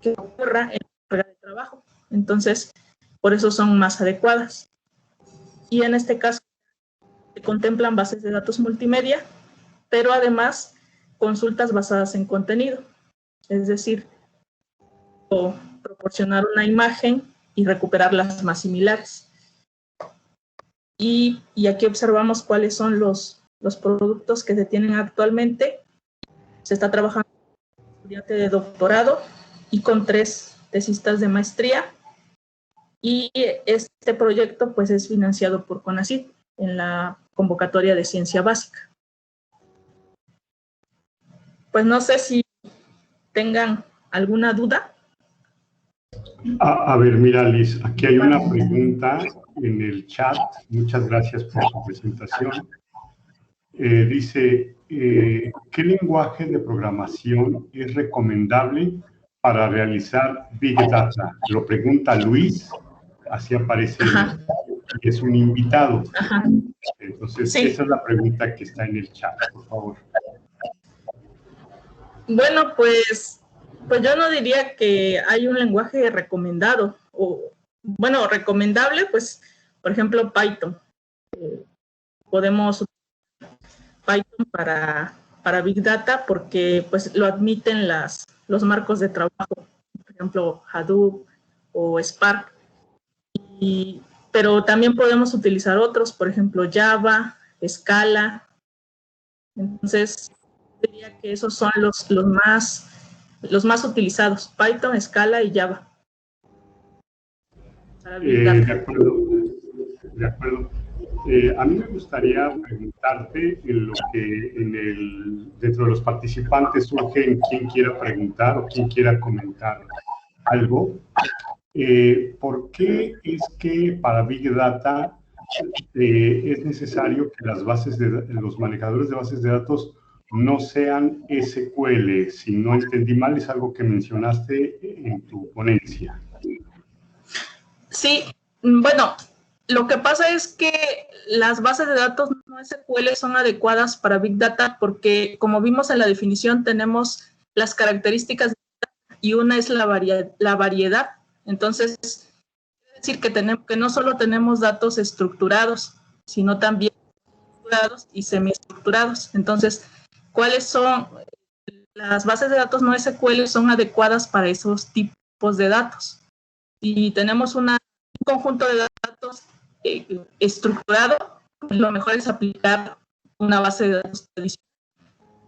que ocurra en la carga de trabajo. Entonces, por eso son más adecuadas. Y en este caso, se contemplan bases de datos multimedia, pero además consultas basadas en contenido. Es decir, proporcionar una imagen y recuperar las más similares. Y aquí observamos cuáles son los productos que se tienen actualmente. Se está trabajando con un estudiante de doctorado y con 3 tesistas de maestría. Y este proyecto pues es financiado por CONACYT en la convocatoria de ciencia básica. Pues no sé si tengan alguna duda. A ver, mira, Liz, aquí hay una pregunta en el chat. Muchas gracias por su presentación. Dice, ¿qué lenguaje de programación es recomendable para realizar Big Data? Lo pregunta Luis, así aparece, y es un invitado. Ajá. Entonces, Sí. esa es la pregunta que está en el chat, por favor. Bueno, pues yo no diría que hay un lenguaje recomendado, bueno, recomendable, pues, por ejemplo, Python. Podemos utilizar Python para Big Data porque pues lo admiten los marcos de trabajo, por ejemplo, Hadoop o Spark. Pero también podemos utilizar otros, por ejemplo, Java, Scala. Entonces, diría que esos son los más utilizados, Python, Scala y Java. De acuerdo. A mí me gustaría preguntarte en lo que dentro de los participantes surge quien quiera preguntar o quien quiera comentar algo. ¿Por qué es que para Big Data es necesario que los manejadores de bases de datos no sean SQL? Si no entendí mal, es algo que mencionaste en tu ponencia. Sí, bueno, lo que pasa es que las bases de datos no SQL son adecuadas para Big Data porque, como vimos en la definición, tenemos las características y una es la variedad. Entonces, quiere decir que no solo tenemos datos estructurados, sino también estructurados y semiestructurados. Entonces, ¿cuáles son las bases de datos no SQL? Son adecuadas para esos tipos de datos. Y tenemos un conjunto de datos estructurado, lo mejor es aplicar una base de datos tradicional.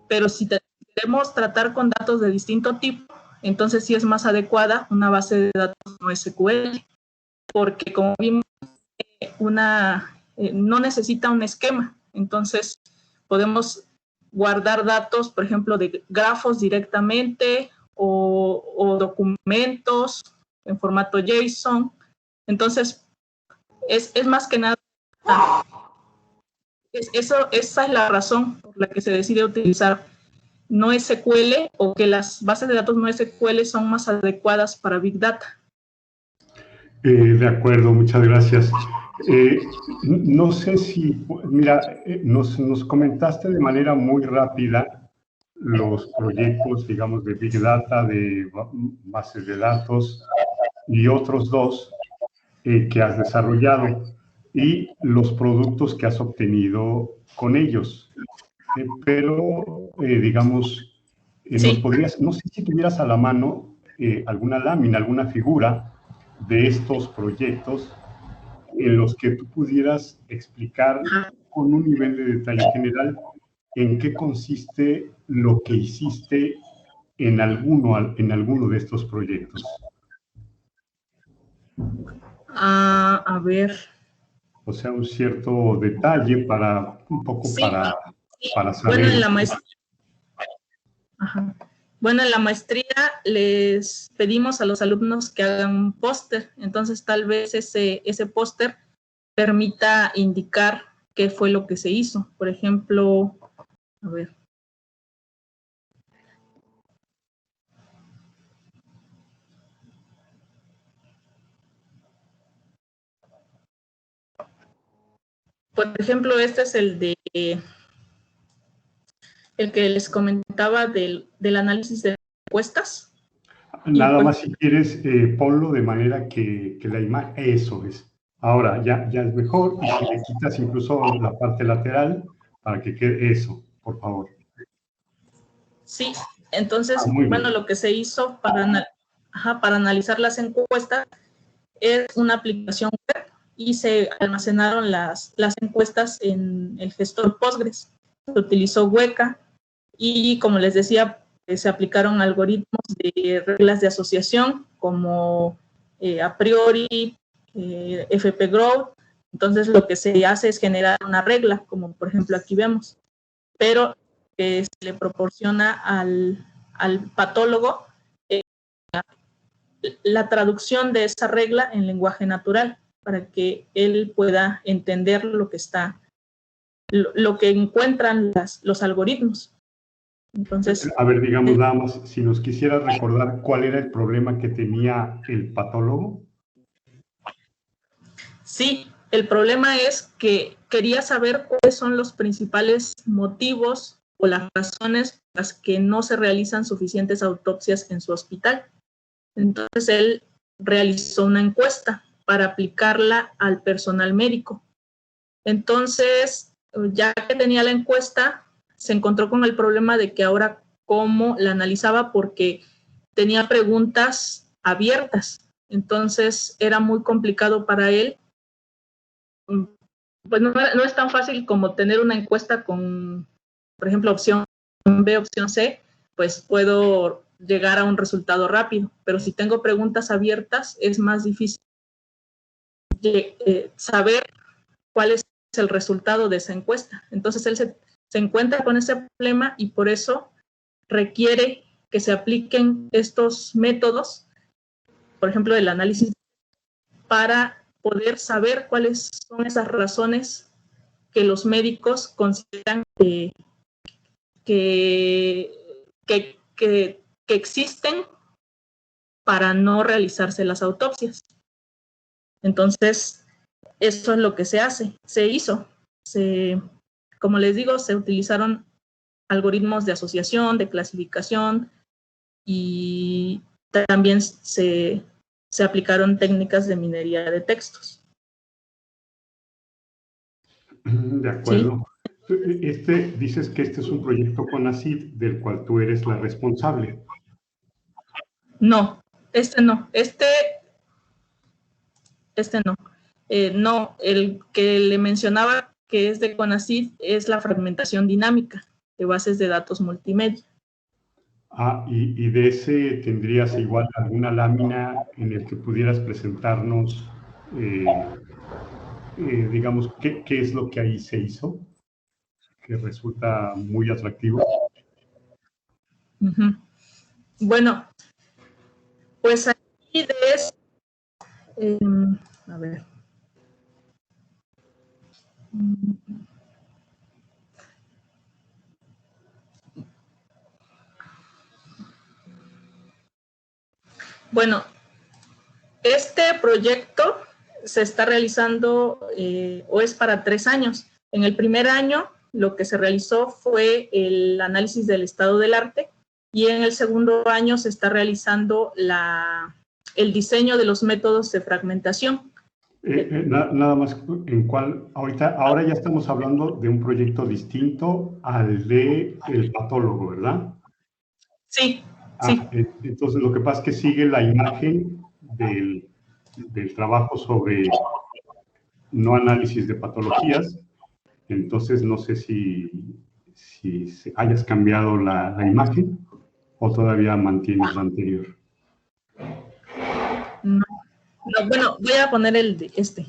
Pero si queremos tratar con datos de distinto tipo, entonces sí es más adecuada una base de datos no SQL, porque como vimos, no necesita un esquema. Entonces podemos guardar datos, por ejemplo, de grafos directamente o documentos en formato JSON. Entonces, es más que nada, esa es la razón por la que se decide utilizar no SQL o que las bases de datos no SQL son más adecuadas para Big Data. De acuerdo, muchas gracias. No sé si, mira, nos comentaste de manera muy rápida los proyectos, digamos, de Big Data, de bases de datos y otros 2 que has desarrollado y los productos que has obtenido con ellos. Pero, digamos, nos podrías, no sé si tuvieras a la mano alguna lámina, alguna figura de estos proyectos en los que tú pudieras explicar con un nivel de detalle general en qué consiste lo que hiciste en alguno de estos proyectos. A ver. O sea, un cierto detalle para un poco para saber. Bueno, Ajá. Bueno, en la maestría les pedimos a los alumnos que hagan un póster, entonces tal vez ese póster permita indicar qué fue lo que se hizo. Por ejemplo, a ver. Por ejemplo, este es el que les comentaba del análisis de encuestas. Nada más si quieres, ponlo de manera que la imagen, eso es. Ahora ya es mejor, y si le quitas incluso la parte lateral para que quede eso, por favor. Sí, entonces, Muy bueno, bien. lo que se hizo para analizar las encuestas es una aplicación web y se almacenaron las encuestas en el gestor Postgres. Se utilizó Weka y, como les decía, se aplicaron algoritmos de reglas de asociación como a priori, FP-Growth. Entonces, lo que se hace es generar una regla, como por ejemplo aquí vemos, pero se le proporciona al patólogo la traducción de esa regla en lenguaje natural para que él pueda entender lo que encuentran los algoritmos. Entonces, a ver, digamos nada más, si nos quisieras recordar cuál era el problema que tenía el patólogo. Sí, el problema es que quería saber cuáles son los principales motivos o las razones por las que no se realizan suficientes autopsias en su hospital. Entonces, él realizó una encuesta para aplicarla al personal médico. Entonces, ya que tenía la encuesta, se encontró con el problema de que ahora cómo la analizaba, porque tenía preguntas abiertas. Entonces, era muy complicado para él. Pues no es tan fácil como tener una encuesta con, por ejemplo, opción B, opción C, pues puedo llegar a un resultado rápido, pero si tengo preguntas abiertas es más difícil saber cuál es el resultado de esa encuesta. Entonces él se encuentra con ese problema y por eso requiere que se apliquen estos métodos, por ejemplo, el análisis, para poder saber cuáles son esas razones que los médicos consideran que, que existen para no realizarse las autopsias. Entonces, eso es lo que se hizo. Como les digo, se utilizaron algoritmos de asociación, de clasificación, y también se aplicaron técnicas de minería de textos. De acuerdo. ¿Sí? Dices que este es un proyecto CONACYT del cual tú eres la responsable. No, no. No. No, el que le mencionaba que es de CONACYT es la fragmentación dinámica de bases de datos multimedia. Y de ese tendrías igual alguna lámina en el que pudieras presentarnos, digamos, qué es lo que ahí se hizo, que resulta muy atractivo. Uh-huh. Bueno, pues aquí de eso, a ver. Bueno, este proyecto se está realizando o es para 3 años. En el primer año, lo que se realizó fue el análisis del estado del arte, y en el segundo año se está realizando el diseño de los métodos de fragmentación. Nada más, ahora ya estamos hablando de un proyecto distinto al de el patólogo, ¿verdad? Sí, sí. Entonces lo que pasa es que sigue la imagen del trabajo sobre no análisis de patologías. Entonces no sé si hayas cambiado la imagen o todavía mantienes la anterior. No, bueno, voy a poner el de este.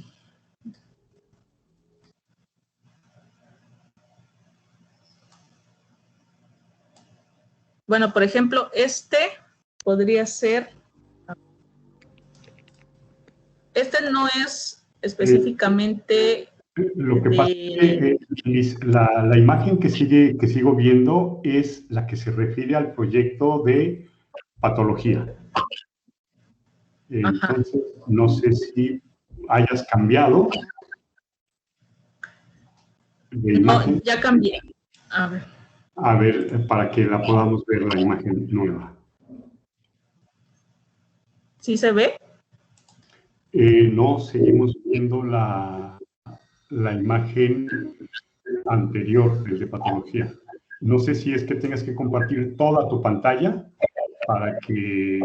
Bueno, por ejemplo, este podría ser, este no es específicamente Lo que pasa es que Liz, la imagen que sigo viendo es la que se refiere al proyecto de patología. Entonces, no sé si hayas cambiado de imagen. No, ya cambié. A ver. A ver, para que la podamos ver la imagen nueva. ¿Sí se ve? No, seguimos viendo la imagen anterior, el de patología. No sé si es que tengas que compartir toda tu pantalla para que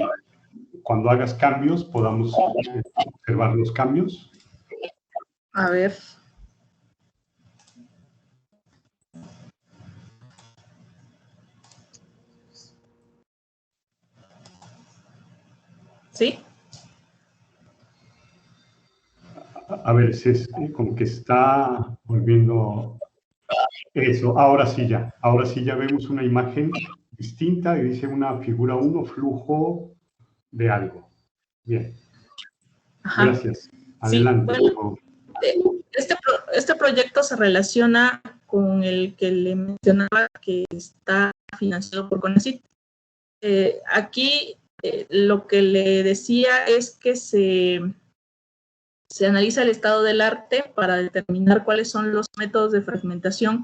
cuando hagas cambios podamos observar los cambios. A ver. ¿Sí? A ver, como que está volviendo eso. Ahora sí ya vemos una imagen distinta y dice una figura 1, flujo de algo. Bien. Ajá. Gracias. Sí, Adelante, bueno, por favor. este proyecto se relaciona con el que le mencionaba que está financiado por CONACYT. Aquí lo que le decía es que se analiza el estado del arte para determinar cuáles son los métodos de fragmentación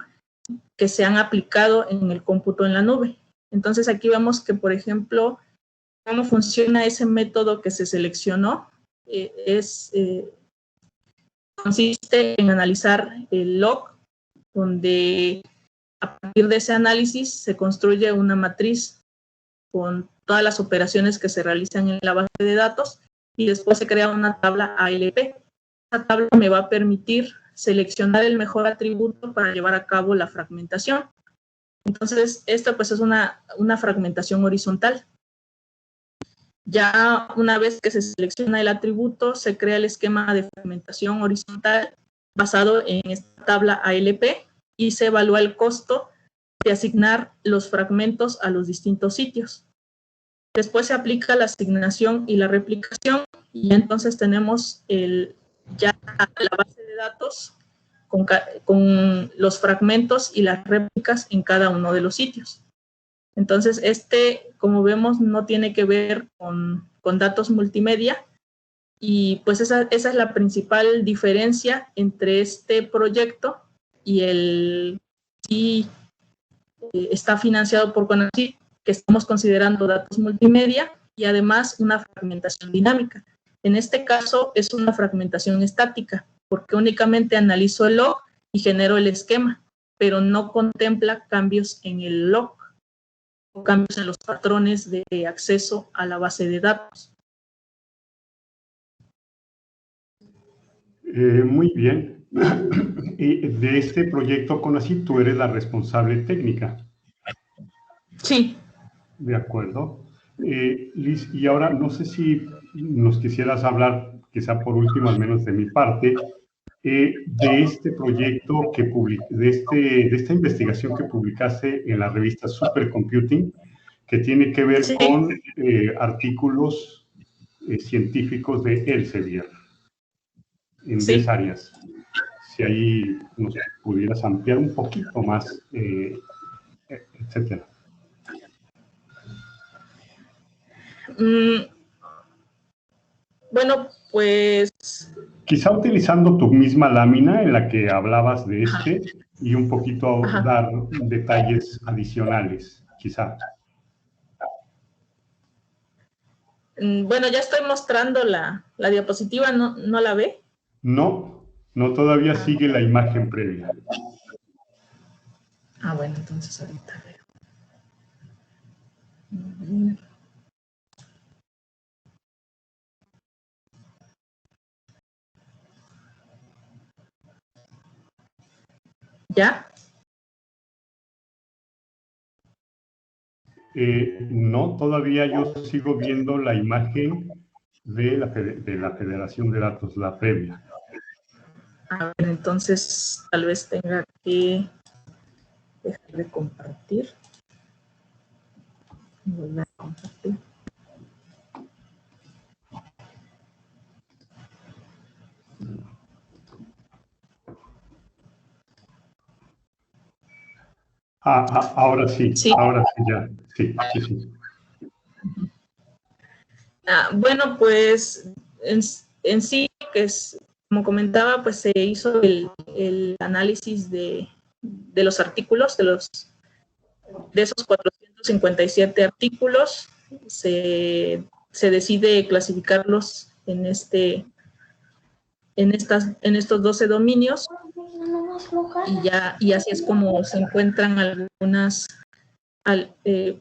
que se han aplicado en el cómputo en la nube. Entonces aquí vemos que, por ejemplo, cómo funciona ese método que se seleccionó consiste en analizar el log, donde a partir de ese análisis se construye una matriz con todas las operaciones que se realizan en la base de datos y después se crea una tabla ALP. Esa tabla me va a permitir seleccionar el mejor atributo para llevar a cabo la fragmentación. Entonces, esto pues es una fragmentación horizontal. Ya una vez que se selecciona el atributo, se crea el esquema de fragmentación horizontal basado en esta tabla ALP y se evalúa el costo de asignar los fragmentos a los distintos sitios. Después se aplica la asignación y la replicación y entonces tenemos ya la base de datos con los fragmentos y las réplicas en cada uno de los sitios. Entonces, como vemos, no tiene que ver con datos multimedia y pues esa es la principal diferencia entre este proyecto y el que está financiado por CONACYT, que estamos considerando datos multimedia y además una fragmentación dinámica. En este caso es una fragmentación estática, porque únicamente analizo el log y genero el esquema, pero no contempla cambios en el log o cambios en los patrones de acceso a la base de datos. Muy bien. De este proyecto CONACYT, tú eres la responsable técnica. Sí. De acuerdo. Liz, y ahora no sé si nos quisieras hablar, quizá por último, al menos de mi parte, de este proyecto de esta investigación que publicaste en la revista Supercomputing, que tiene que ver con artículos científicos de Elsevier en 10 áreas. Si ahí nos pudieras ampliar un poquito más, etcétera. Bueno, pues... Quizá utilizando tu misma lámina en la que hablabas de y un poquito dar detalles adicionales, quizá. Bueno, ya estoy mostrando la diapositiva, ¿no la ve? No, todavía sigue la imagen previa. Bueno, entonces ahorita veo. ¿Ya? No, todavía yo sigo viendo la imagen de la Federación de Datos, la previa. A ver, entonces tal vez tenga que dejar de compartir. Volver a compartir. Ahora sí, Sí. ahora sí ya. Sí, sí, sí. Bueno, pues en sí, que es, como comentaba, pues se hizo el análisis de los artículos, de esos 457 artículos, se decide clasificarlos en estos 12 dominios, y así es como se encuentran algunas,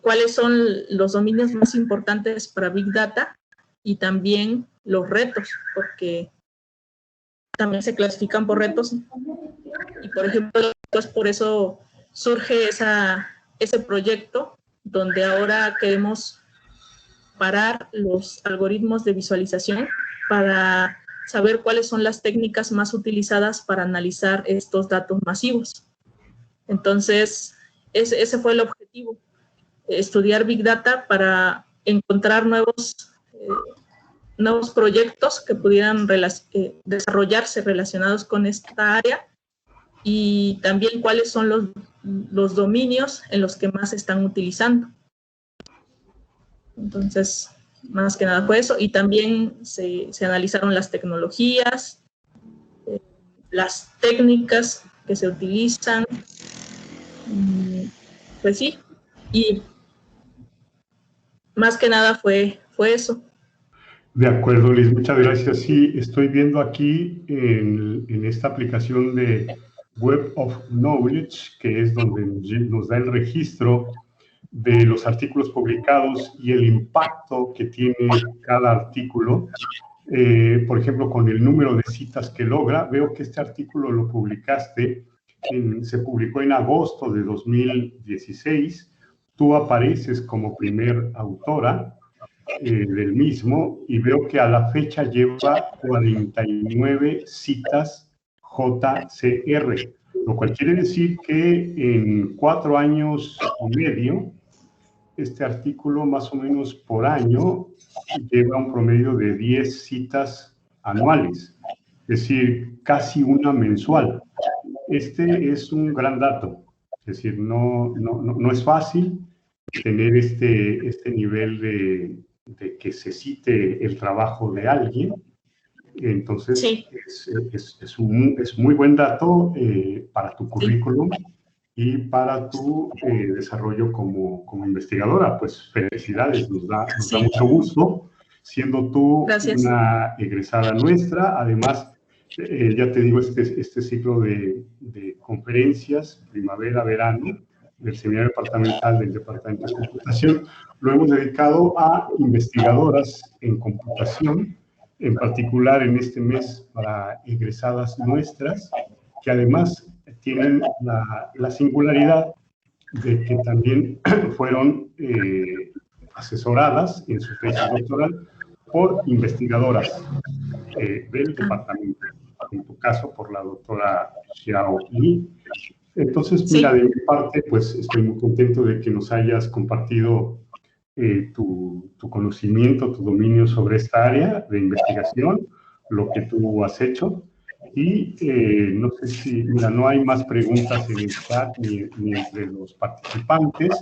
cuáles son los dominios más importantes para Big Data y también los retos, porque también se clasifican por retos, y por ejemplo, pues por eso surge ese proyecto donde ahora queremos parar los algoritmos de visualización para saber cuáles son las técnicas más utilizadas para analizar estos datos masivos. Entonces, ese fue el objetivo, estudiar Big Data para encontrar nuevos proyectos que pudieran desarrollarse relacionados con esta área, y también cuáles son los dominios en los que más se están utilizando. Entonces, más que nada fue eso, y también se analizaron las tecnologías, las técnicas que se utilizan, pues sí, y más que nada fue eso. De acuerdo, Liz, muchas gracias. Sí, estoy viendo aquí en esta aplicación de Web of Knowledge, que es donde nos da el registro de los artículos publicados y el impacto que tiene cada artículo. Por ejemplo, con el número de citas que logra, veo que este artículo lo publicaste, se publicó en agosto de 2016. Tú apareces como primer autora del mismo, y veo que a la fecha lleva 49 citas JCR, lo cual quiere decir que en 4 años y medio, este artículo más o menos por año lleva un promedio de 10 citas anuales, es decir, casi una mensual. Este es un gran dato, es decir, no es fácil tener este nivel de que se cite el trabajo de alguien. Entonces, sí, es muy buen dato para tu currículum, sí, y para tu desarrollo como investigadora. Pues felicidades, nos da mucho gusto, siendo tú gracias. Una egresada nuestra. Además, ya te digo, este ciclo de conferencias, primavera-verano, del seminario departamental del Departamento de Computación, lo hemos dedicado a investigadoras en computación, en particular en este mes para egresadas nuestras, que además tienen la singularidad de que también fueron asesoradas en su tesis doctoral por investigadoras del departamento, en tu caso por la doctora Xiao Li. Entonces, mira, de mi parte, pues estoy muy contento de que nos hayas compartido tu conocimiento, tu dominio sobre esta área de investigación, lo que tú has hecho. Y no sé si, mira, no hay más preguntas en el chat ni entre los participantes.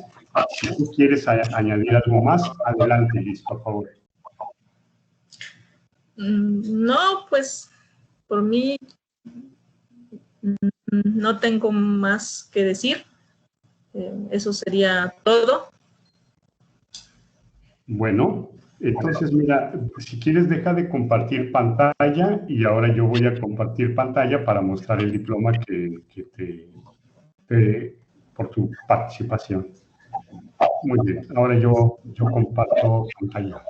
Si tú quieres añadir algo más, adelante, Liz, por favor. No, pues por mí no tengo más que decir. Eso sería todo. Bueno, entonces mira, si quieres deja de compartir pantalla, y ahora yo voy a compartir pantalla para mostrar el diploma por tu participación. Muy bien, ahora yo comparto pantalla.